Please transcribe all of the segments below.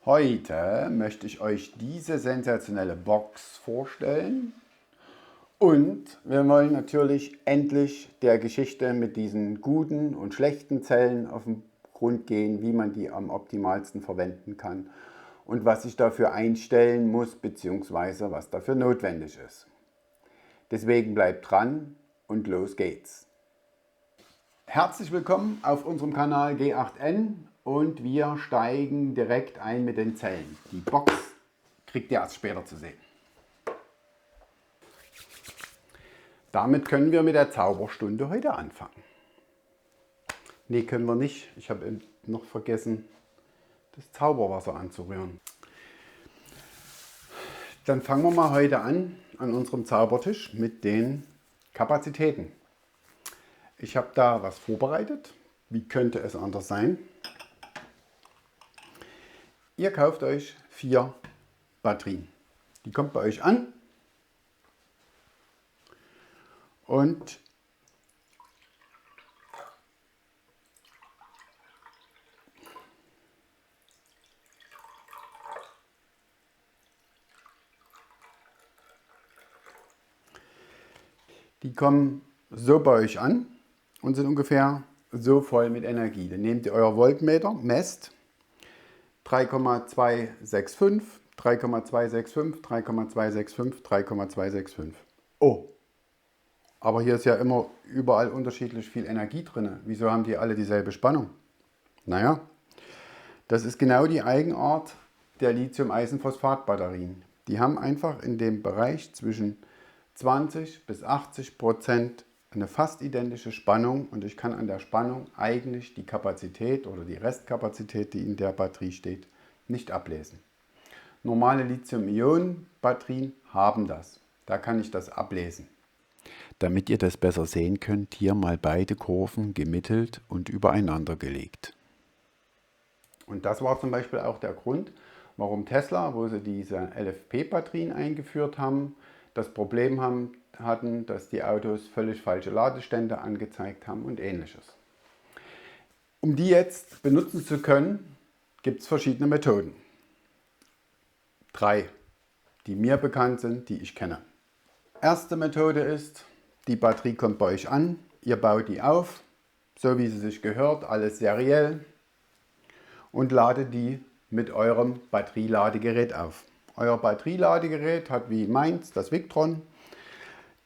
Heute möchte ich euch diese sensationelle Box vorstellen und wir wollen natürlich endlich der Geschichte mit diesen guten und schlechten Zellen auf den Grund gehen, wie man die am optimalsten verwenden kann und was ich dafür einstellen muss bzw. was dafür notwendig ist. Deswegen bleibt dran und los geht's. Herzlich willkommen auf unserem Kanal G8N und wir steigen direkt ein mit den Zellen. Die Box kriegt ihr erst später zu sehen. Damit können wir mit der Zauberstunde heute anfangen. Ne, können wir nicht. Ich habe noch vergessen, das Zauberwasser anzurühren. Dann fangen wir mal heute an unserem Zaubertisch mit den Kapazitäten. Ich habe da was vorbereitet. Wie könnte es anders sein? Ihr kauft euch 4 Batterien. Die kommt bei euch an und die kommen so bei euch an und sind ungefähr so voll mit Energie. Dann nehmt ihr euer Voltmeter, messt 3,265, 3,265, 3,265, 3,265. Oh, aber hier ist ja immer überall unterschiedlich viel Energie drin. Wieso haben die alle dieselbe Spannung? Naja, das ist genau die Eigenart der Lithium-Eisenphosphat-Batterien. Die haben einfach in dem Bereich zwischen 20 bis 80% eine fast identische Spannung und ich kann an der Spannung eigentlich die Kapazität oder die Restkapazität, die in der Batterie steht, nicht ablesen. Normale Lithium-Ionen-Batterien haben das. Da kann ich das ablesen. Damit ihr das besser sehen könnt, hier mal beide Kurven gemittelt und übereinander gelegt. Und das war zum Beispiel auch der Grund, warum Tesla, wo sie diese LFP-Batterien eingeführt haben, das Problem hatten, dass die Autos völlig falsche Ladestände angezeigt haben und ähnliches. Um die jetzt benutzen zu können, gibt es verschiedene Methoden. 3, die mir bekannt sind, die ich kenne. Erste Methode ist, die Batterie kommt bei euch an, ihr baut die auf, so wie sie sich gehört, alles seriell und ladet die mit eurem Batterieladegerät auf. Euer Batterieladegerät hat wie meins, das Victron,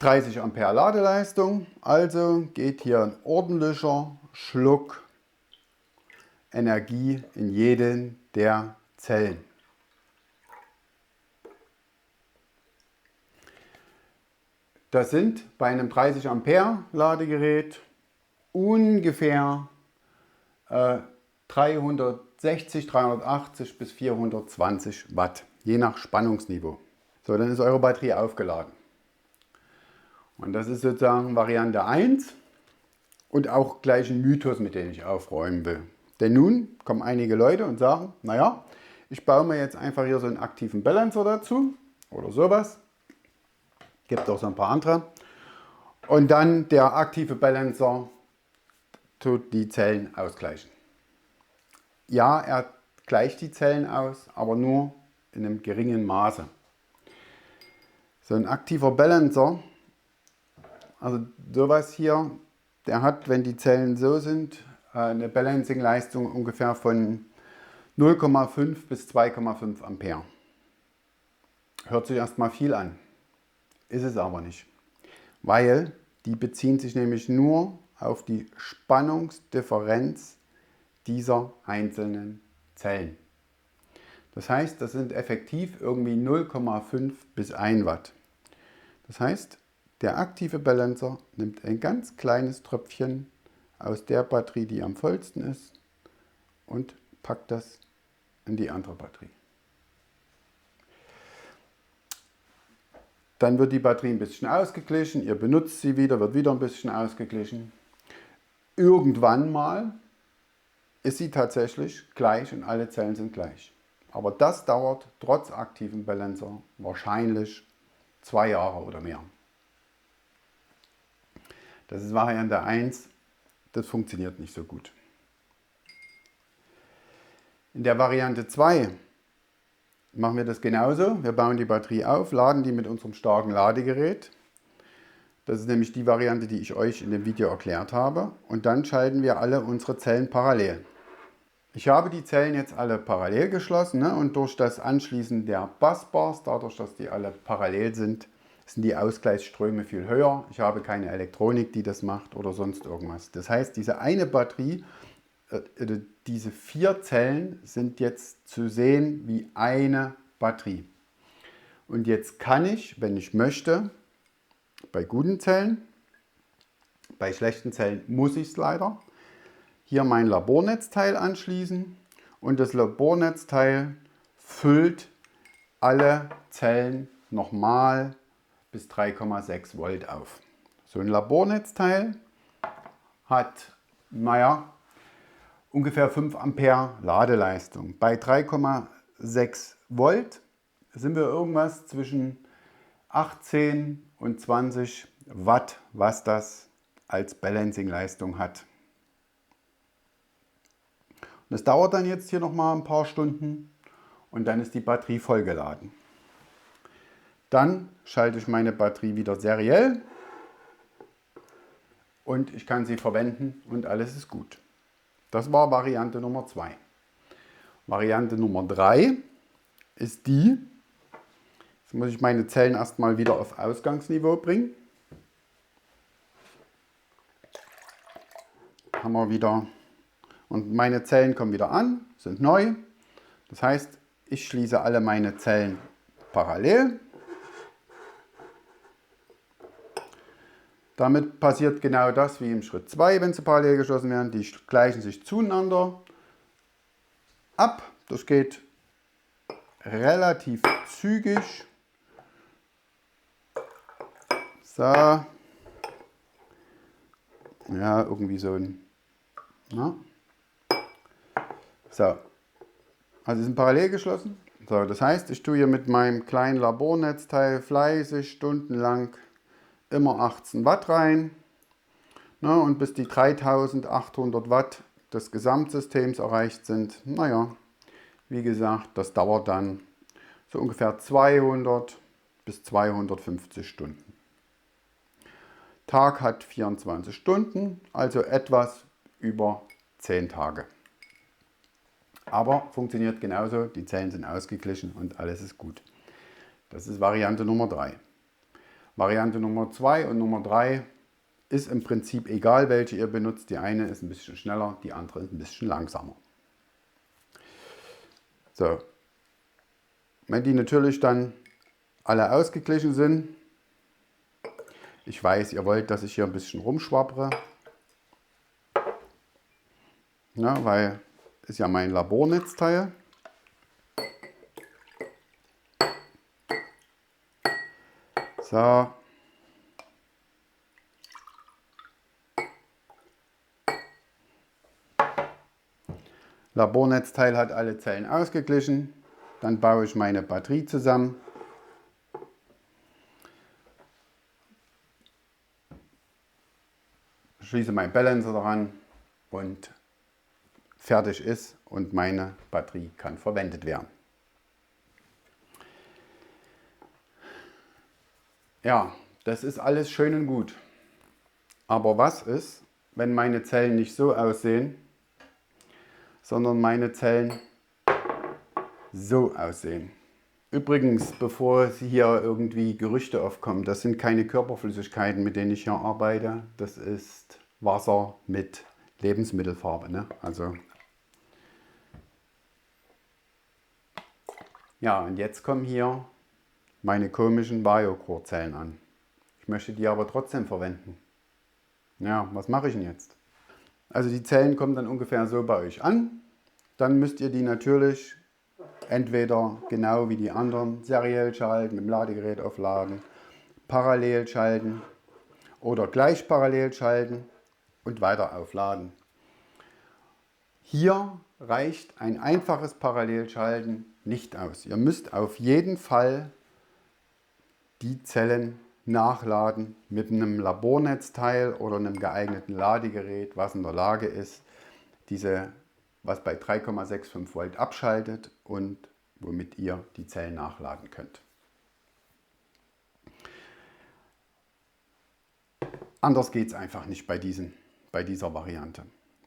30 Ampere Ladeleistung, also geht hier ein ordentlicher Schluck Energie in jeden der Zellen. Das sind bei einem 30 Ampere Ladegerät ungefähr 360, 380 bis 420 Watt, je nach Spannungsniveau. So, dann ist eure Batterie aufgeladen. Und das ist sozusagen Variante 1 und auch gleich ein Mythos, mit dem ich aufräumen will. Denn nun kommen einige Leute und sagen, naja, ich baue mir jetzt einfach hier so einen aktiven Balancer dazu oder sowas. Gibt auch so ein paar andere. Und dann der aktive Balancer tut die Zellen ausgleichen. Ja, er gleicht die Zellen aus, aber nur in einem geringen Maße. So ein aktiver Balancer, also sowas hier, der hat, wenn die Zellen so sind, eine Balancing-Leistung ungefähr von 0,5 bis 2,5 Ampere. Hört sich erstmal viel an, ist es aber nicht, weil die beziehen sich nämlich nur auf die Spannungsdifferenz dieser einzelnen Zellen. Das heißt, das sind effektiv irgendwie 0,5 bis 1 Watt. Das heißt, der aktive Balancer nimmt ein ganz kleines Tröpfchen aus der Batterie, die am vollsten ist, und packt das in die andere Batterie. Dann wird die Batterie ein bisschen ausgeglichen, ihr benutzt sie wieder, wird wieder ein bisschen ausgeglichen. Irgendwann mal ist sie tatsächlich gleich und alle Zellen sind gleich. Aber das dauert trotz aktivem Balancer wahrscheinlich 2 Jahre oder mehr. Das ist Variante 1, das funktioniert nicht so gut. In der Variante 2 machen wir das genauso. Wir bauen die Batterie auf, laden die mit unserem starken Ladegerät. Das ist nämlich die Variante, die ich euch in dem Video erklärt habe. Und dann schalten wir alle unsere Zellen parallel. Ich habe die Zellen jetzt alle parallel geschlossen, ne? Und durch das Anschließen der Busbars, dadurch, dass die alle parallel sind, sind die Ausgleichsströme viel höher. Ich habe keine Elektronik, die das macht oder sonst irgendwas. Das heißt, diese eine Batterie, diese 4 Zellen sind jetzt zu sehen wie eine Batterie. Und jetzt kann ich, wenn ich möchte, bei guten Zellen, bei schlechten Zellen muss ich es leider, hier mein Labornetzteil anschließen und das Labornetzteil füllt alle Zellen nochmal bis 3,6 Volt auf. So ein Labornetzteil hat, naja, ungefähr 5 Ampere Ladeleistung. Bei 3,6 Volt sind wir irgendwas zwischen 18 und 20 Watt, was das als Balancing-Leistung hat. Das dauert dann jetzt hier noch mal ein paar Stunden und dann ist die Batterie vollgeladen. Dann schalte ich meine Batterie wieder seriell und ich kann sie verwenden und alles ist gut. Das war Variante Nummer 2. Variante Nummer 3 ist die, jetzt muss ich meine Zellen erstmal wieder auf Ausgangsniveau bringen. Haben wir wieder. Und meine Zellen kommen wieder an, sind neu. Das heißt, ich schließe alle meine Zellen parallel. Damit passiert genau das wie im Schritt 2, wenn sie parallel geschlossen werden. Die gleichen sich zueinander ab. Das geht relativ zügig. So. Ja, irgendwie so ein... Na? So, also sie sind parallel geschlossen. So, das heißt, ich tue hier mit meinem kleinen Labornetzteil fleißig stundenlang immer 18 Watt rein. Ne, und bis die 3800 Watt des Gesamtsystems erreicht sind, naja, wie gesagt, das dauert dann so ungefähr 200 bis 250 Stunden. Tag hat 24 Stunden, also etwas über 10 Tage. Aber funktioniert genauso, die Zellen sind ausgeglichen und alles ist gut. Das ist Variante Nummer 3. Variante Nummer 2 und Nummer 3 ist im Prinzip egal, welche ihr benutzt. Die eine ist ein bisschen schneller, die andere ist ein bisschen langsamer. So. Wenn die natürlich dann alle ausgeglichen sind, ich weiß, ihr wollt, dass ich hier ein bisschen rumschwappere, ja, weil ist ja mein Labornetzteil. So. Labornetzteil hat alle Zellen ausgeglichen. Dann baue ich meine Batterie zusammen. Schließe meinen Balancer daran und fertig ist und meine Batterie kann verwendet werden. Ja, das ist alles schön und gut. Aber was ist, wenn meine Zellen nicht so aussehen, sondern meine Zellen so aussehen? Übrigens, bevor hier irgendwie Gerüchte aufkommen, das sind keine Körperflüssigkeiten, mit denen ich hier arbeite. Das ist Wasser mit Lebensmittelfarbe, ne? Also ja, und jetzt kommen hier meine komischen Biocore-Zellen an. Ich möchte die aber trotzdem verwenden. Ja, was mache ich denn jetzt? Also die Zellen kommen dann ungefähr so bei euch an. Dann müsst ihr die natürlich entweder genau wie die anderen seriell schalten, mit dem Ladegerät aufladen, parallel schalten oder gleich parallel schalten und weiter aufladen. Hier reicht ein einfaches Parallelschalten nicht aus. Ihr müsst auf jeden Fall die Zellen nachladen mit einem Labornetzteil oder einem geeigneten Ladegerät, was in der Lage ist, was bei 3,65 Volt abschaltet und womit ihr die Zellen nachladen könnt. Anders geht es einfach nicht bei dieser Variante.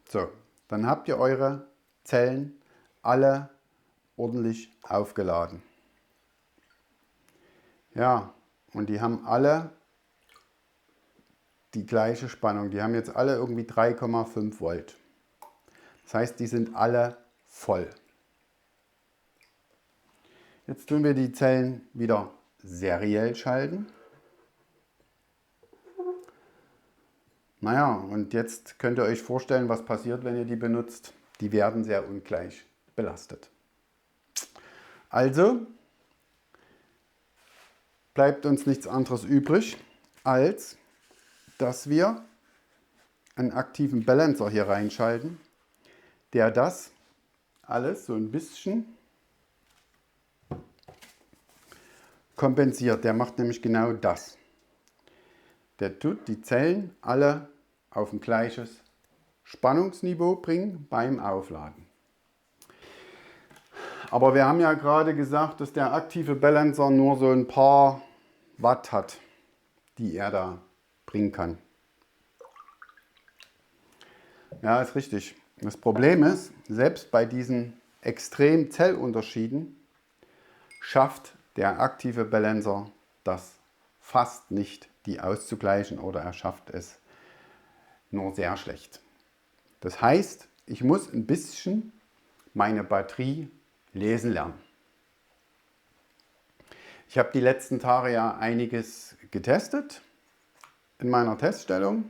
So, dann habt ihr eure Zellen alle ordentlich aufgeladen. Ja, und die haben alle die gleiche Spannung. Die haben jetzt alle irgendwie 3,5 Volt. Das heißt, die sind alle voll. Jetzt tun wir die Zellen wieder seriell schalten. Naja, und jetzt könnt ihr euch vorstellen, was passiert, wenn ihr die benutzt. Die werden sehr ungleich belastet. Also bleibt uns nichts anderes übrig, als dass wir einen aktiven Balancer hier reinschalten, der das alles so ein bisschen kompensiert. Der macht nämlich genau das. Der tut die Zellen alle auf ein gleiches Spannungsniveau bringen beim Aufladen. Aber wir haben ja gerade gesagt, dass der aktive Balancer nur so ein paar Watt hat, die er da bringen kann. Ja, ist richtig. Das Problem ist, selbst bei diesen extremen Zellunterschieden schafft der aktive Balancer das fast nicht, die auszugleichen, oder er schafft es nur sehr schlecht. Das heißt, ich muss ein bisschen meine Batterie lesen lernen. Ich habe die letzten Tage ja einiges getestet in meiner Teststellung.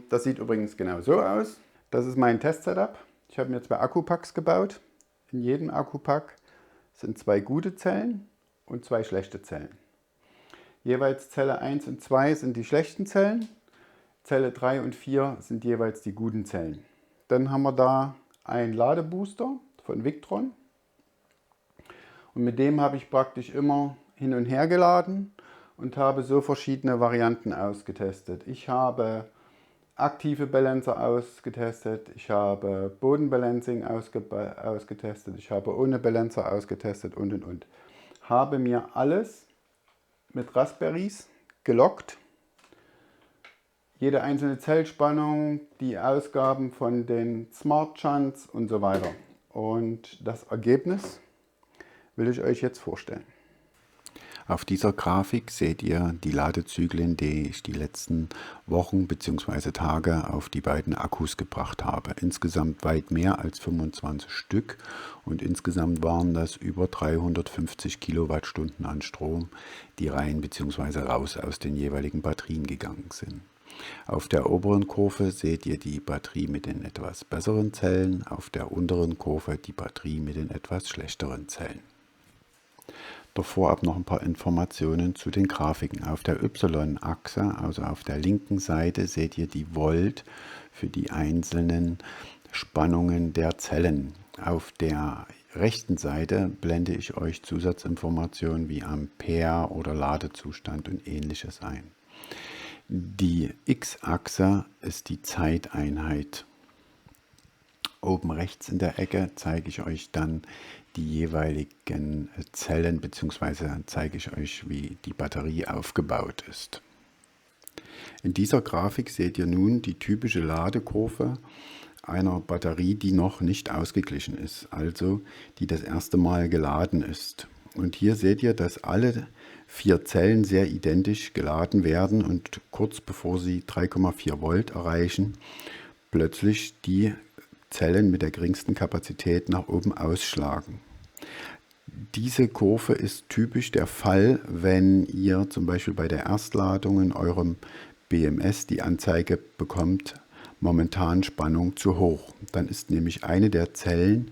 Das sieht übrigens genau so aus. Das ist mein Testsetup. Ich habe mir 2 Akkupacks gebaut. In jedem Akkupack sind 2 gute Zellen und 2 schlechte Zellen. Jeweils Zelle 1 und 2 sind die schlechten Zellen. Zelle 3 und 4 sind jeweils die guten Zellen. Dann haben wir da einen Ladebooster von Victron. Und mit dem habe ich praktisch immer hin und her geladen und habe so verschiedene Varianten ausgetestet. Ich habe aktive Balancer ausgetestet, ich habe Bodenbalancing ausgetestet, ich habe ohne Balancer ausgetestet und. Habe mir alles mit Raspberries geloggt. Jede einzelne Zellspannung, die Ausgaben von den Smart Shunts und so weiter. Und das Ergebnis will ich euch jetzt vorstellen. Auf dieser Grafik seht ihr die Ladezyklen, die ich die letzten Wochen bzw. Tage auf die beiden Akkus gebracht habe. Insgesamt weit mehr als 25 Stück und insgesamt waren das über 350 Kilowattstunden an Strom, die rein bzw. raus aus den jeweiligen Batterien gegangen sind. Auf der oberen Kurve seht ihr die Batterie mit den etwas besseren Zellen, auf der unteren Kurve die Batterie mit den etwas schlechteren Zellen. Doch vorab noch ein paar Informationen zu den Grafiken. Auf der Y-Achse, also auf der linken Seite, seht ihr die Volt für die einzelnen Spannungen der Zellen. Auf der rechten Seite blende ich euch Zusatzinformationen wie Ampere oder Ladezustand und ähnliches ein. Die X-Achse ist die Zeiteinheit. Oben rechts in der Ecke zeige ich euch dann die jeweiligen Zellen, beziehungsweise zeige ich euch, wie die Batterie aufgebaut ist. In dieser Grafik seht ihr nun die typische Ladekurve einer Batterie, die noch nicht ausgeglichen ist, also die das erste Mal geladen ist. Und hier seht ihr, dass alle 4 Zellen sehr identisch geladen werden und kurz bevor sie 3,4 Volt erreichen, plötzlich die Zellen mit der geringsten Kapazität nach oben ausschlagen. Diese Kurve ist typisch der Fall, wenn ihr zum Beispiel bei der Erstladung in eurem BMS die Anzeige bekommt, momentan Spannung zu hoch. Dann ist nämlich eine der Zellen,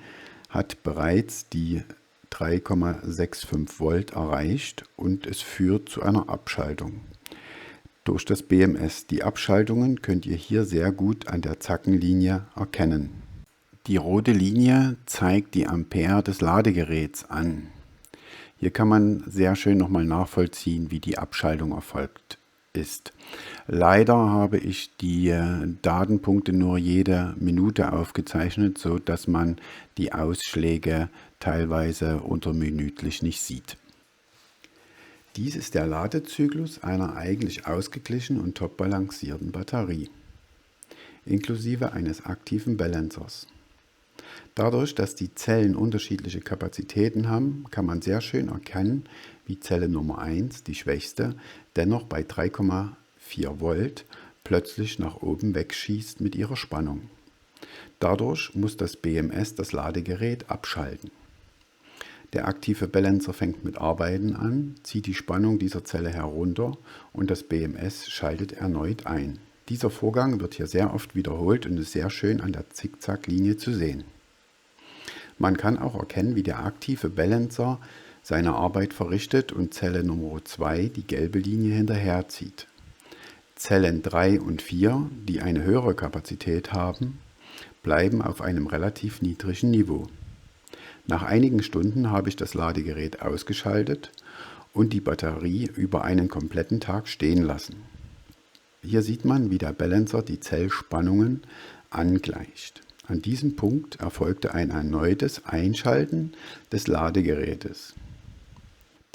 hat bereits die 3,65 Volt erreicht und es führt zu einer Abschaltung durch das BMS. Die Abschaltungen könnt ihr hier sehr gut an der Zackenlinie erkennen. Die rote Linie zeigt die Ampere des Ladegeräts an. Hier kann man sehr schön nochmal nachvollziehen, wie die Abschaltung erfolgt. ist. Leider habe ich die Datenpunkte nur jede Minute aufgezeichnet, so dass man die Ausschläge teilweise unterminütlich nicht sieht. Dies ist der Ladezyklus einer eigentlich ausgeglichenen und top balancierten Batterie, inklusive eines aktiven Balancers. Dadurch, dass die Zellen unterschiedliche Kapazitäten haben, kann man sehr schön erkennen, wie Zelle Nummer 1, die schwächste, dennoch bei 3,4 Volt plötzlich nach oben wegschießt mit ihrer Spannung. Dadurch muss das BMS das Ladegerät abschalten. Der aktive Balancer fängt mit Arbeiten an, zieht die Spannung dieser Zelle herunter und das BMS schaltet erneut ein. Dieser Vorgang wird hier sehr oft wiederholt und ist sehr schön an der Zickzacklinie zu sehen. Man kann auch erkennen, wie der aktive Balancer seine Arbeit verrichtet und Zelle Nummer 2 die gelbe Linie hinterherzieht. Zellen 3 und 4, die eine höhere Kapazität haben, bleiben auf einem relativ niedrigen Niveau. Nach einigen Stunden habe ich das Ladegerät ausgeschaltet und die Batterie über einen kompletten Tag stehen lassen. Hier sieht man, wie der Balancer die Zellspannungen angleicht. An diesem Punkt erfolgte ein erneutes Einschalten des Ladegerätes.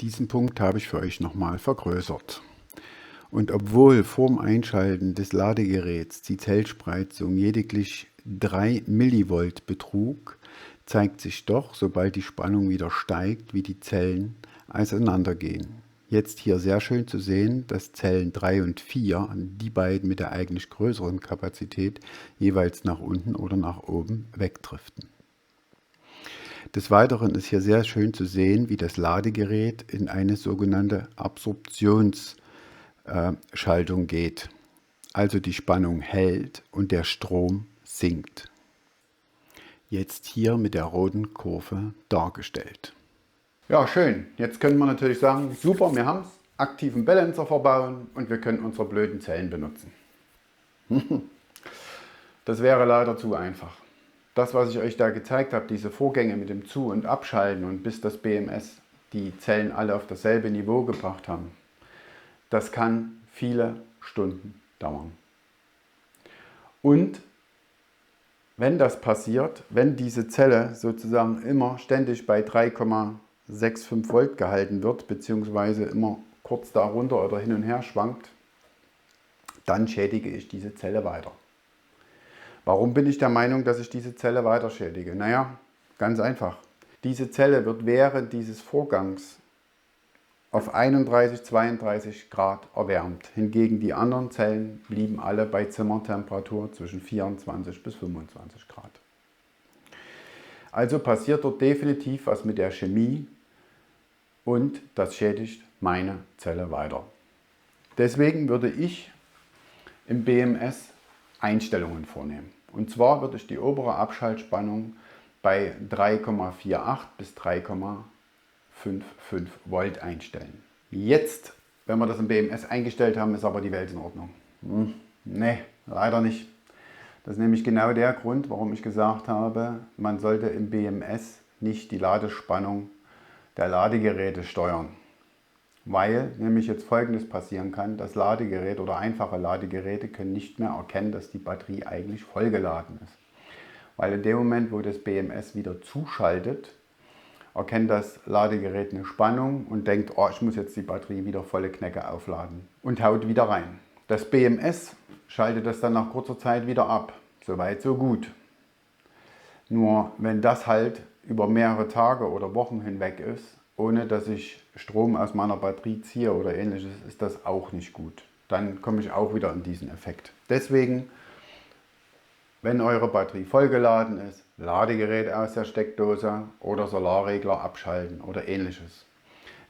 Diesen Punkt habe ich für euch nochmal vergrößert. Und obwohl vorm Einschalten des Ladegeräts die Zellspreizung lediglich 3 Millivolt betrug, zeigt sich doch, sobald die Spannung wieder steigt, wie die Zellen auseinandergehen. Jetzt hier sehr schön zu sehen, dass Zellen 3 und 4, die beiden mit der eigentlich größeren Kapazität, jeweils nach unten oder nach oben wegdriften. Des Weiteren ist hier sehr schön zu sehen, wie das Ladegerät in eine sogenannte Absorptionsschaltung geht. Also die Spannung hält und der Strom sinkt. Jetzt hier mit der roten Kurve dargestellt. Ja, schön. Jetzt können wir natürlich sagen, super, wir haben es, aktiven Balancer verbauen und wir können unsere blöden Zellen benutzen. Das wäre leider zu einfach. Das, was ich euch da gezeigt habe, diese Vorgänge mit dem Zu- und Abschalten und bis das BMS die Zellen alle auf dasselbe Niveau gebracht haben, das kann viele Stunden dauern. Und wenn das passiert, wenn diese Zelle sozusagen immer ständig bei 3,65 Volt gehalten wird, beziehungsweise immer kurz darunter oder hin und her schwankt, dann schädige ich diese Zelle weiter. Warum bin ich der Meinung, dass ich diese Zelle weiter schädige? Naja, ganz einfach. Diese Zelle wird während dieses Vorgangs auf 31, 32 Grad erwärmt. Hingegen die anderen Zellen blieben alle bei Zimmertemperatur zwischen 24 bis 25 Grad. Also passiert dort definitiv was mit der Chemie und das schädigt meine Zelle weiter. Deswegen würde ich im BMS Einstellungen vornehmen. Und zwar würde ich die obere Abschaltspannung bei 3,48 bis 3,55 Volt einstellen. Jetzt, wenn wir das im BMS eingestellt haben, ist aber die Welt in Ordnung. Nee, leider nicht. Das ist nämlich genau der Grund, warum ich gesagt habe, man sollte im BMS nicht die Ladespannung der Ladegeräte steuern. Weil nämlich jetzt Folgendes passieren kann: Das Ladegerät oder einfache Ladegeräte können nicht mehr erkennen, dass die Batterie eigentlich vollgeladen ist. Weil in dem Moment, wo das BMS wieder zuschaltet, erkennt das Ladegerät eine Spannung und denkt, oh, ich muss jetzt die Batterie wieder volle Knecke aufladen und haut wieder rein. Das BMS schaltet das dann nach kurzer Zeit wieder ab. Soweit, so gut. Nur wenn das halt über mehrere Tage oder Wochen hinweg ist, ohne dass ich Strom aus meiner Batterie ziehe oder ähnliches, ist das auch nicht gut. Dann komme ich auch wieder in diesen Effekt. Deswegen, wenn eure Batterie vollgeladen ist, Ladegerät aus der Steckdose oder Solarregler abschalten oder ähnliches.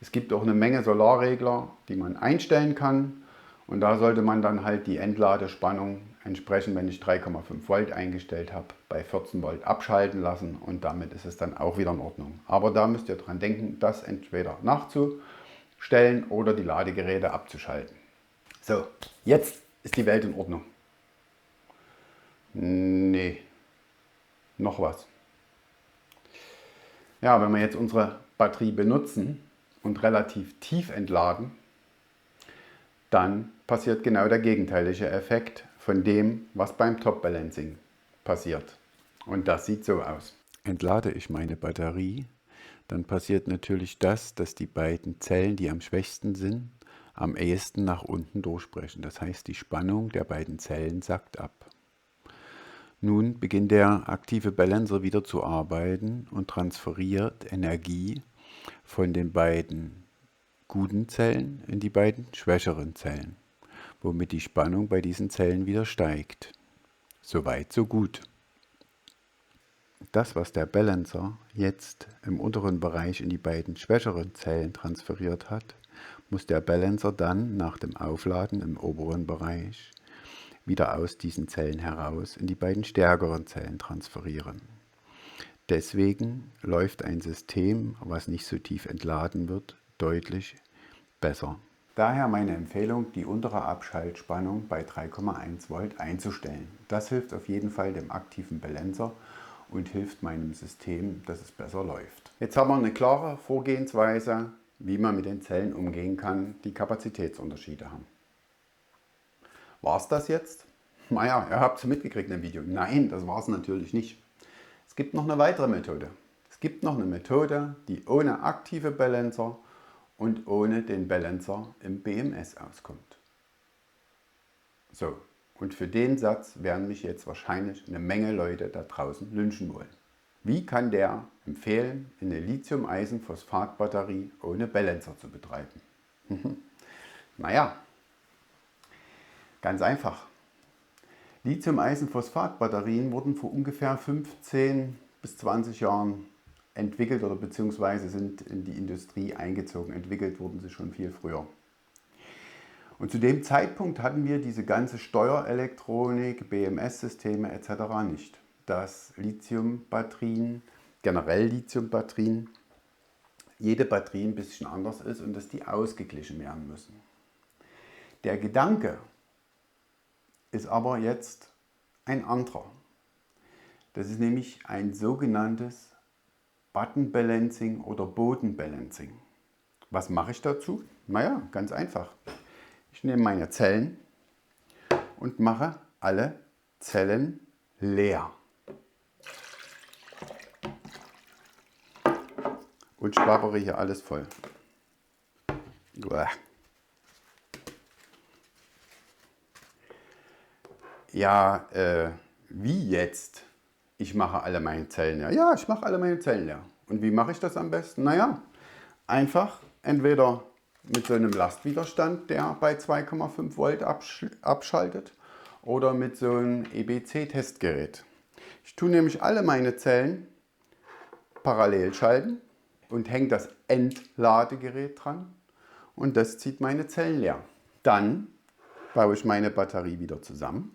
Es gibt auch eine Menge Solarregler, die man einstellen kann, und da sollte man dann halt die Entladespannung entsprechend, wenn ich 3,5 Volt eingestellt habe, bei 14 Volt abschalten lassen, und damit ist es dann auch wieder in Ordnung. Aber da müsst ihr dran denken, das entweder nachzustellen oder die Ladegeräte abzuschalten. So, jetzt ist die Welt in Ordnung. Nee, noch was. Ja, wenn wir jetzt unsere Batterie benutzen und relativ tief entladen, dann passiert genau der gegenteilige Effekt von dem, was beim Top Balancing passiert. Und das sieht so aus. Entlade ich meine Batterie, dann passiert natürlich das, dass die beiden Zellen, die am schwächsten sind, am ehesten nach unten durchbrechen. Das heißt, die Spannung der beiden Zellen sackt ab. Nun beginnt der aktive Balancer wieder zu arbeiten und transferiert Energie von den beiden guten Zellen in die beiden schwächeren Zellen, womit die Spannung bei diesen Zellen wieder steigt. Soweit, so gut. Das, was der Balancer jetzt im unteren Bereich in die beiden schwächeren Zellen transferiert hat, muss der Balancer dann nach dem Aufladen im oberen Bereich wieder aus diesen Zellen heraus in die beiden stärkeren Zellen transferieren. Deswegen läuft ein System, was nicht so tief entladen wird, deutlich besser. Daher meine Empfehlung, die untere Abschaltspannung bei 3,1 Volt einzustellen. Das hilft auf jeden Fall dem aktiven Balancer und hilft meinem System, dass es besser läuft. Jetzt haben wir eine klare Vorgehensweise, wie man mit den Zellen umgehen kann, die Kapazitätsunterschiede haben. War es das jetzt? Naja, ihr habt es mitgekriegt im Video. Nein, das war es natürlich nicht. Es gibt noch eine weitere Methode. Es gibt noch eine Methode, die ohne aktive Balancer und ohne den Balancer im BMS auskommt. So, und für den Satz werden mich jetzt wahrscheinlich eine Menge Leute da draußen lynchen wollen. Wie kann der empfehlen, eine Lithium-Eisen-Phosphat-Batterie ohne Balancer zu betreiben? Naja, ganz einfach. Lithium-Eisen-Phosphat-Batterien wurden vor ungefähr 15 bis 20 Jahren entwickelt oder beziehungsweise sind in die Industrie eingezogen. Entwickelt wurden sie schon viel früher. Und zu dem Zeitpunkt hatten wir diese ganze Steuerelektronik, BMS-Systeme etc. nicht. Dass Lithium-Batterien, generell Lithium-Batterien, jede Batterie ein bisschen anders ist und dass die ausgeglichen werden müssen. Der Gedanke ist aber jetzt ein anderer. Das ist nämlich ein sogenanntes Button Balancing oder Boden Balancing. Was mache ich dazu? Naja, ganz einfach. Ich nehme meine Zellen und mache alle Zellen leer. Und schwabbere hier alles voll. Ja, wie jetzt? Ich mache alle meine Zellen leer. Ja, ich mache alle meine Zellen leer. Und wie mache ich das am besten? Naja, einfach entweder mit so einem Lastwiderstand, der bei 2,5 Volt abschaltet, oder mit so einem EBC-Testgerät. Ich tue nämlich alle meine Zellen parallel schalten und hänge das Entladegerät dran und das zieht meine Zellen leer. Dann baue ich meine Batterie wieder zusammen,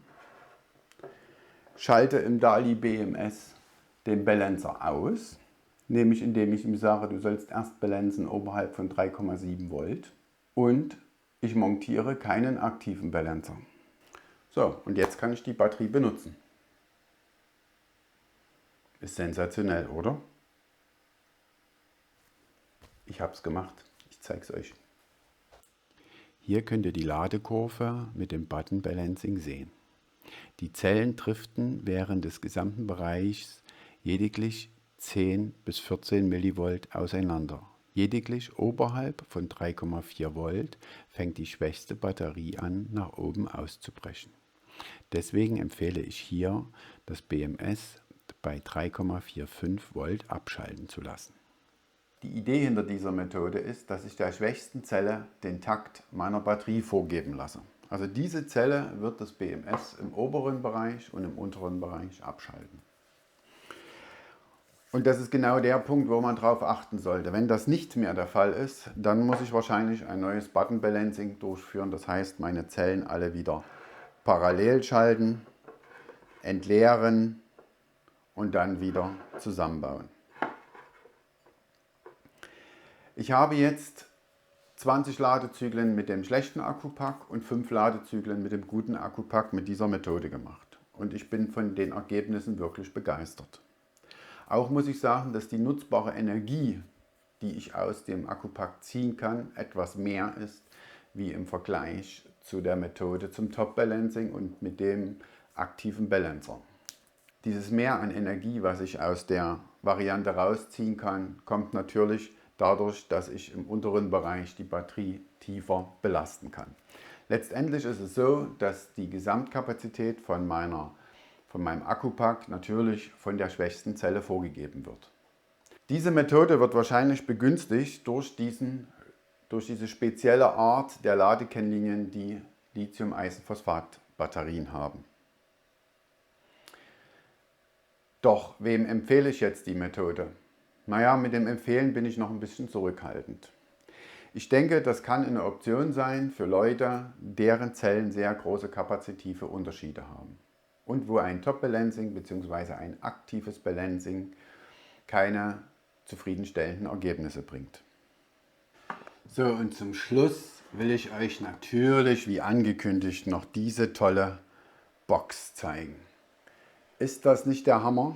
schalte im DALI BMS den Balancer aus, nämlich indem ich ihm sage, du sollst erst balancen oberhalb von 3,7 Volt und ich montiere keinen aktiven Balancer. So, und jetzt kann ich die Batterie benutzen. Ist sensationell, oder? Ich habe es gemacht. Ich zeige es euch. Hier könnt ihr die Ladekurve mit dem Button Balancing sehen. Die Zellen driften während des gesamten Bereichs lediglich 10 bis 14 Millivolt auseinander. Lediglich oberhalb von 3,4 Volt fängt die schwächste Batterie an, nach oben auszubrechen. Deswegen empfehle ich hier, das BMS bei 3,45 Volt abschalten zu lassen. Die Idee hinter dieser Methode ist, dass ich der schwächsten Zelle den Takt meiner Batterie vorgeben lasse. Also diese Zelle wird das BMS im oberen Bereich und im unteren Bereich abschalten. Und das ist genau der Punkt, wo man darauf achten sollte. Wenn das nicht mehr der Fall ist, dann muss ich wahrscheinlich ein neues Button Balancing durchführen. Das heißt, meine Zellen alle wieder parallel schalten, entleeren und dann wieder zusammenbauen. Ich habe jetzt 20 Ladezyklen mit dem schlechten Akkupack und 5 Ladezyklen mit dem guten Akkupack mit dieser Methode gemacht. Und ich bin von den Ergebnissen wirklich begeistert. Auch muss ich sagen, dass die nutzbare Energie, die ich aus dem Akkupack ziehen kann, etwas mehr ist wie im Vergleich zu der Methode zum Top Balancing und mit dem aktiven Balancer. Dieses Mehr an Energie, was ich aus der Variante rausziehen kann, kommt natürlich dadurch, dass ich im unteren Bereich die Batterie tiefer belasten kann. Letztendlich ist es so, dass die Gesamtkapazität von meinem Akkupack natürlich von der schwächsten Zelle vorgegeben wird. Diese Methode wird wahrscheinlich begünstigt durch diese spezielle Art der Ladekennlinien, die Lithium-Eisenphosphat-Batterien haben. Doch wem empfehle ich jetzt die Methode? Naja, mit dem Empfehlen bin ich noch ein bisschen zurückhaltend. Ich denke, das kann eine Option sein für Leute, deren Zellen sehr große kapazitive Unterschiede haben und wo ein Top-Balancing bzw. ein aktives Balancing keine zufriedenstellenden Ergebnisse bringt. So, und zum Schluss will ich euch natürlich, wie angekündigt, noch diese tolle Box zeigen. Ist das nicht der Hammer?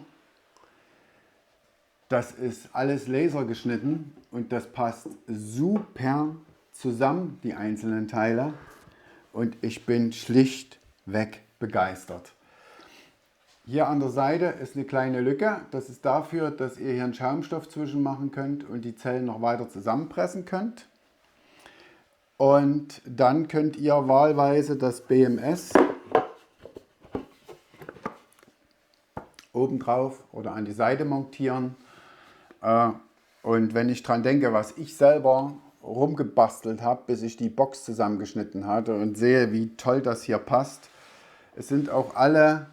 Das ist alles lasergeschnitten und das passt super zusammen, die einzelnen Teile. Und ich bin schlichtweg begeistert. Hier an der Seite ist eine kleine Lücke. Das ist dafür, dass ihr hier einen Schaumstoff zwischen machen könnt und die Zellen noch weiter zusammenpressen könnt. Und dann könnt ihr wahlweise das BMS obendrauf oder an die Seite montieren. Und wenn ich dran denke, was ich selber rumgebastelt habe, bis ich die Box zusammengeschnitten hatte und sehe, wie toll das hier passt. Es sind auch alle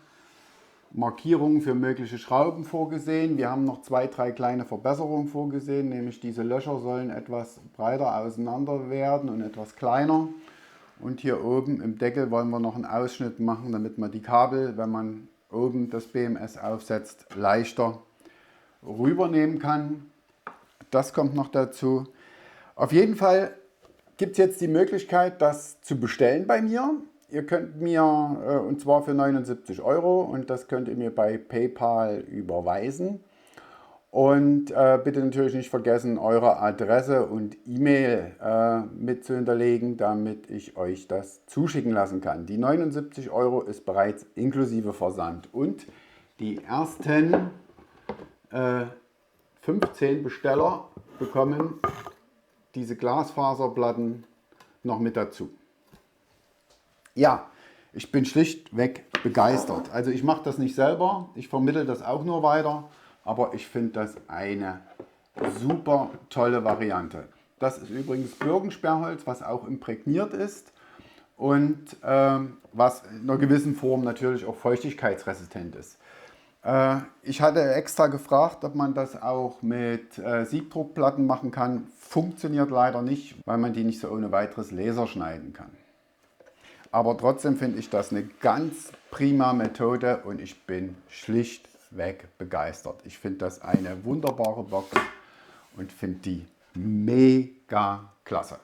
Markierungen für mögliche Schrauben vorgesehen. Wir haben noch 2, 3 kleine Verbesserungen vorgesehen, nämlich diese Löcher sollen etwas breiter auseinander werden und etwas kleiner. Und hier oben im Deckel wollen wir noch einen Ausschnitt machen, damit man die Kabel, wenn man oben das BMS aufsetzt, leichter rübernehmen kann. Das kommt noch dazu. Auf jeden Fall gibt es jetzt die Möglichkeit, das zu bestellen bei mir. Ihr könnt mir, und zwar für 79 €, und das könnt ihr mir bei PayPal überweisen. Und bitte natürlich nicht vergessen, eure Adresse und E-Mail mit zu hinterlegen, damit ich euch das zuschicken lassen kann. Die 79 € ist bereits inklusive Versand. Und die ersten 15 Besteller bekommen diese Glasfaserplatten noch mit dazu. Ja, ich bin schlichtweg begeistert. Also ich mache das nicht selber, ich vermittle das auch nur weiter, aber ich finde das eine super tolle Variante. Das ist übrigens Birkensperrholz, was auch imprägniert ist und was in einer gewissen Form natürlich auch feuchtigkeitsresistent ist. Ich hatte extra gefragt, ob man das auch mit Siebdruckplatten machen kann. Funktioniert leider nicht, weil man die nicht so ohne weiteres Laser schneiden kann. Aber trotzdem finde ich das eine ganz prima Methode und ich bin schlichtweg begeistert. Ich finde das eine wunderbare Box und finde die mega klasse.